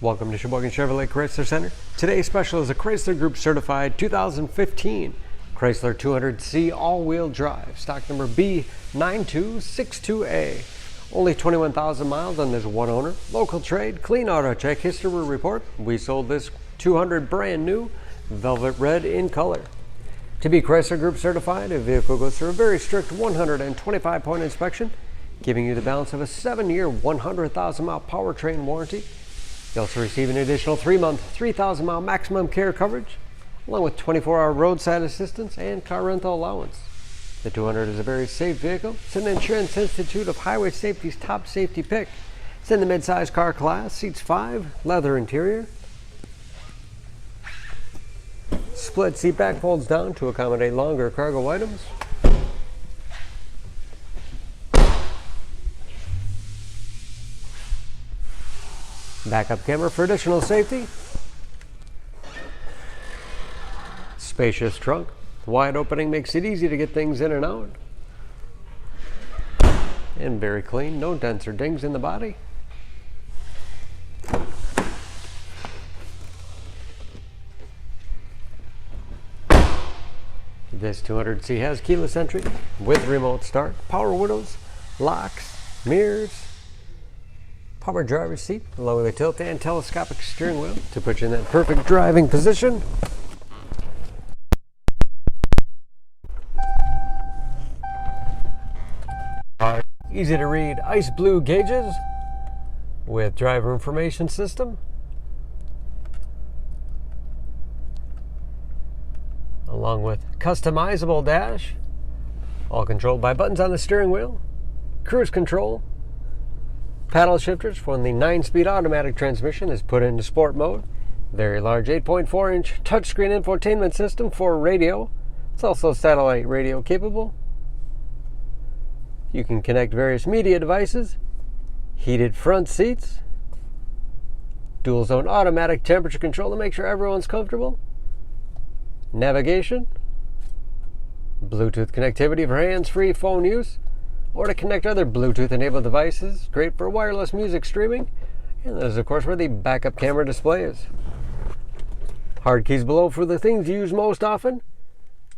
Welcome to Sheboygan Chevrolet Chrysler Center. Today's special is a Chrysler Group certified 2015 Chrysler 200C all-wheel drive, stock number B9262A. Only 21,000 miles and there's one owner. Local trade, clean auto check history report. We sold this 200 brand new, velvet red in color. To be Chrysler Group certified, a vehicle goes through a very strict 125-point inspection, giving you the balance of a 7-year, 100,000-mile powertrain warranty. You also receive an additional 3-month, 3,000-mile maximum care coverage, along with 24-hour roadside assistance and car rental allowance. The 200 is a very safe vehicle. It's an Insurance Institute of Highway Safety's top safety pick. It's in the mid-size car class, seats 5, leather interior. Split seat back folds down to accommodate longer cargo items. Backup camera for additional safety. Spacious trunk. Wide opening makes it easy to get things in and out. And very clean, no dents or dings in the body. This 200C has keyless entry with remote start, power windows, locks, mirrors, power driver's seat, along with a tilt and telescopic steering wheel to put you in that perfect driving position. Easy to read ice blue gauges with driver information system. Along with customizable dash, all controlled by buttons on the steering wheel, cruise control, paddle shifters when the 9-speed automatic transmission is put into sport mode, very large 8.4-inch touchscreen infotainment system for radio. It's also satellite radio capable. You can connect various media devices, heated front seats, dual zone automatic temperature control to make sure everyone's comfortable, navigation, Bluetooth connectivity for hands-free phone use, or to connect other Bluetooth-enabled devices, great for wireless music streaming, and that is of course where the backup camera display is. Hard keys below for the things you use most often,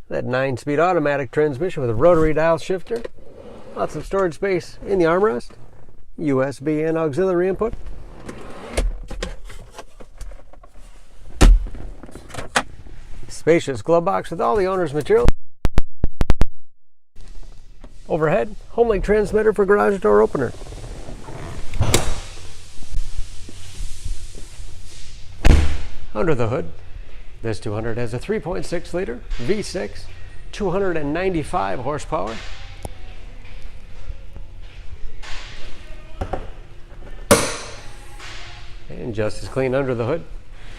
that 9-speed automatic transmission with a rotary dial shifter, lots of storage space in the armrest, USB and auxiliary input. Spacious glove box with all the owner's material. Overhead, home-link transmitter for garage door opener. Under the hood, this 200 has a 3.6-liter V6, 295 horsepower. And just as clean under the hood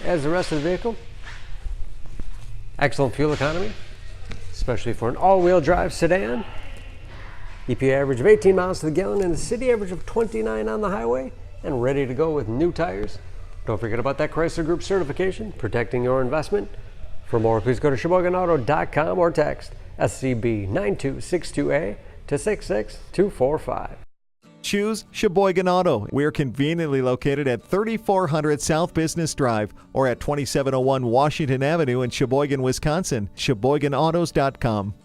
as the rest of the vehicle. Excellent fuel economy, especially for an all-wheel drive sedan. EPA average of 18 miles to the gallon and a city average of 29 on the highway, and ready to go with new tires. Don't forget about that Chrysler Group certification, protecting your investment. For more, please go to SheboyganAuto.com or text SCB9262A to 66245. Choose Sheboygan Auto. We're conveniently located at 3400 South Business Drive or at 2701 Washington Avenue in Sheboygan, Wisconsin. SheboyganAutos.com.